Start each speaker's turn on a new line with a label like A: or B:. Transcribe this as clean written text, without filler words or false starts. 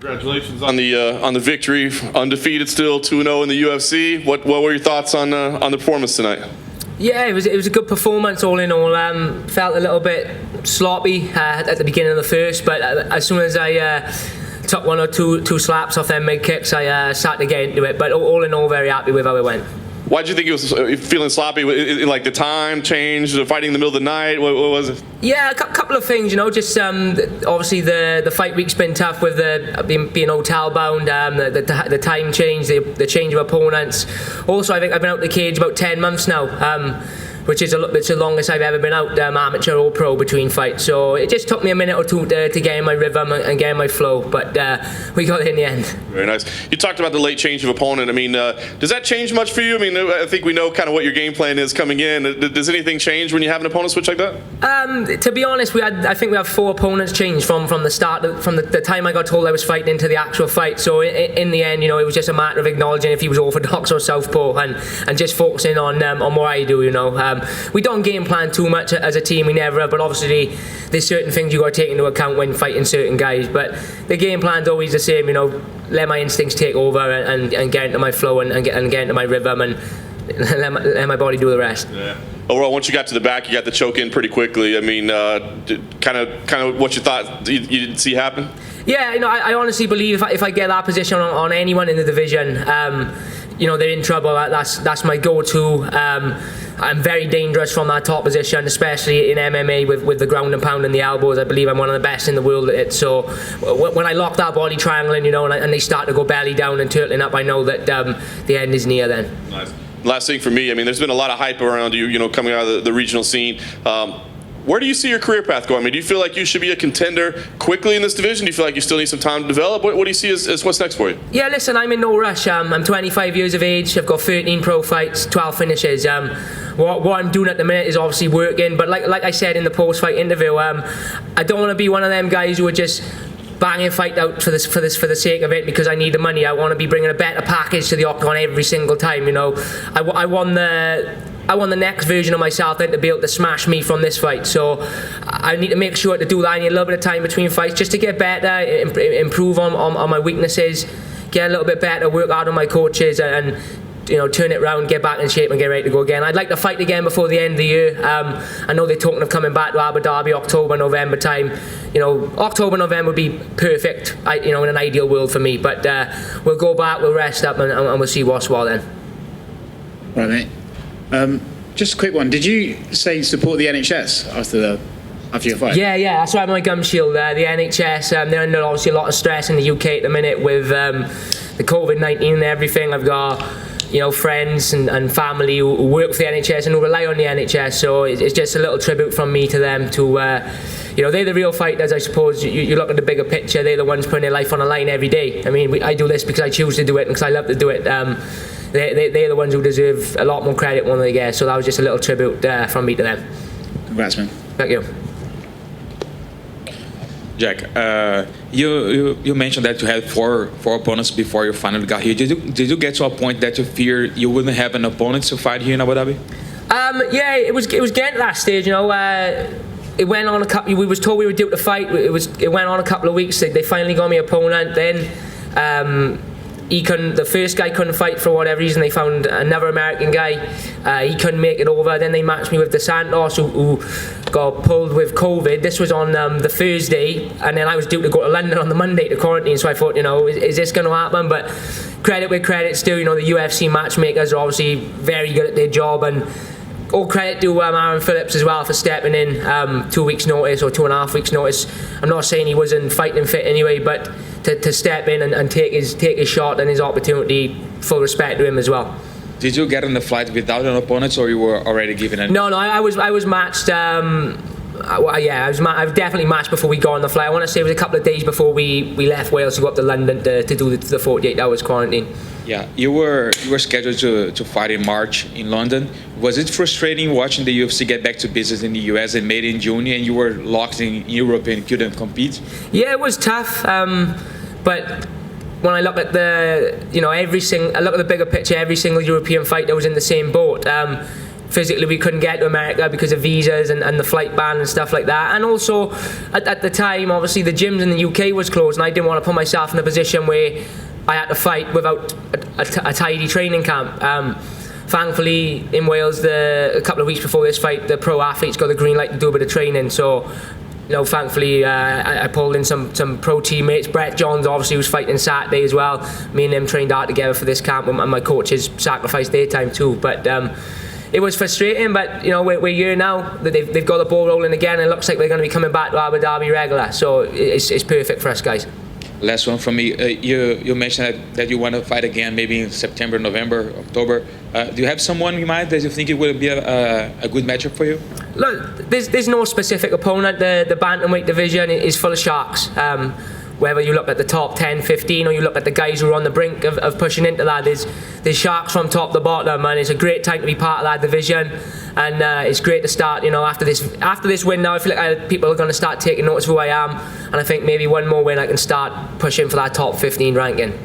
A: Congratulations on the victory, undefeated still, 2-0 in the UFC. What were your thoughts on the performance tonight?
B: Yeah, it was a good performance all in all. Felt a little bit sloppy at the beginning of the first, but as soon as I took one or two slaps off them mid kicks, I started to get into it. But all in all, very happy with how it went.
A: Why did you think it was feeling sloppy? Like the time change, fighting in the middle of the night? What was it?
B: Yeah, a couple of things, just obviously the fight week's been tough with being hotel bound, the time change, the change of opponents. Also, I think I've been out the cage about 10 months now, which is it's the longest I've ever been out, amateur or pro, between fights. So it just took me a minute or two to get in my rhythm and get in my flow, but we got it in the end.
A: Very nice. You talked about the late change of opponent. I mean, does that change much for you? I mean, I think we know kind of what your game plan is coming in. Does anything change when you have an opponent switch like that?
B: To be honest, I think we have 4 opponents change from the start, from the time I got told I was fighting into the actual fight. So in the end, it was just a matter of acknowledging if he was orthodox or southpaw, and just focusing on what I do. We don't game plan too much as a team, we never, but obviously there's certain things you got to take into account when fighting certain guys. But the game plan's always the same. Let my instincts take over and get into my flow and get into my rhythm, and let my body do the rest.
A: Yeah. Overall, once you got to the back, you got the choke in pretty quickly. I mean, kind of what you thought you didn't see happen?
B: Yeah, I honestly believe if I get that position on anyone in the division, they're in trouble. That's my go-to. I'm very dangerous from that top position, especially in MMA with the ground and pound and the elbows. I believe I'm one of the best in the world at it. So when I lock that body triangle in, and they start to go belly down and turtling up, I know that the end is near then.
A: Nice. Last thing for me, I mean, there's been a lot of hype around you, coming out of the regional scene. Where do you see your career path going? I mean, do you feel like you should be a contender quickly in this division? Do you feel like you still need some time to develop? What do you see as what's next for you?
B: Yeah, listen, I'm in no rush. I'm 25 years of age. I've got 13 pro fights, 12 finishes. What I'm doing at the minute is obviously working. But like I said in the post-fight interview, I don't want to be one of them guys who are just banging fight out for the sake of it because I need the money. I want to be bringing a better package to the octagon every single time. I want the next version of myself then to be able to smash me from this fight. So I need to make sure to do that. I need a little bit of time between fights just to get better, improve on my weaknesses, get a little bit better, work hard on my coaches, and turn it around, get back in shape and get ready to go again. I'd like to fight again before the end of the year. I know they're talking of coming back to Abu Dhabi October, November time. October, November would be perfect, in an ideal world for me. But we'll go back, we'll rest up, and we'll see what's what then.
C: Right, mate. Just a quick one. Did you say support the NHS after your fight?
B: Yeah, that's why I'm on my gum shield. The NHS, they're under obviously a lot of stress in the UK at the minute with the COVID-19 and everything. I've got friends and family who work for the NHS and who rely on the NHS. So it's just a little tribute from me to them. They're the real fighters, I suppose. You look at the bigger picture. They're the ones putting their life on the line every day. I mean, I do this because I choose to do it and because I love to do it. They're the ones who deserve a lot more credit when they get. So that was just a little tribute from me to them.
C: Congrats, man.
B: Thank you.
D: Jack, you mentioned that you had four opponents before you finally got here. Did you get to a point that you fear you wouldn't have an opponent to fight here in Abu Dhabi?
B: Yeah, it was getting to that stage. It went on a couple. We was told we were due to fight. It went on a couple of weeks. They finally got me an opponent. Then the first guy couldn't fight for whatever reason. They found another American guy. He couldn't make it over. Then they matched me with DeSantos, who got pulled with COVID. This was on the Thursday, and then I was due to go to London on the Monday to quarantine. So I thought, is this going to happen? But credit where credit's due. The UFC matchmakers are obviously very good at their job, and all credit to Aaron Phillips as well for stepping in 2 weeks' notice or 2.5 weeks' notice. I'm not saying he wasn't fighting fit anyway, but to step in and take his shot and his opportunity, full respect to him as well.
D: Did you get on the flight without an opponent, or you were already given an?
B: No, I was matched. I was definitely matched before we got on the flight. I want to say it was a couple of days before we left Wales to go up to London to do the 48 hours quarantine.
D: Yeah, you were scheduled to fight in March in London. Was it frustrating watching the UFC get back to business in the US and made in June, and you were locked in Europe and couldn't compete?
B: Yeah, it was tough. But when I look at I look at the bigger picture, every single European fighter was in the same boat. physically we couldn't get to America because of visas and the flight ban and stuff like that. And also at the time, obviously the gyms in the UK was closed, and I didn't want to put myself in a position where I had to fight without a tidy training camp. Thankfully, in Wales, a couple of weeks before this fight, the pro athletes got the green light to do a bit of training. So, thankfully, I pulled in some pro teammates. Brett Johns obviously was fighting Saturday as well. Me and him trained hard together for this camp, and my coaches sacrificed their time too. But it was frustrating, but we're here now. They've got the ball rolling again, and it looks like they're going to be coming back to Abu Dhabi regular. So it's perfect for us guys.
D: Last one from me. You mentioned that you want to fight again, maybe in September, November, October. Do you have someone in mind that you think it would be a good matchup for you?
B: Look, there's no specific opponent. The bantamweight division is full of sharks. Whether you look at the top 10, 15, or you look at the guys who are on the brink of pushing into that, there's sharks from top to bottom, and it's a great time to be part of that division. And it's great to start, after this win now, I feel like people are going to start taking notice of who I am, and I think maybe one more win I can start pushing for that top 15 ranking.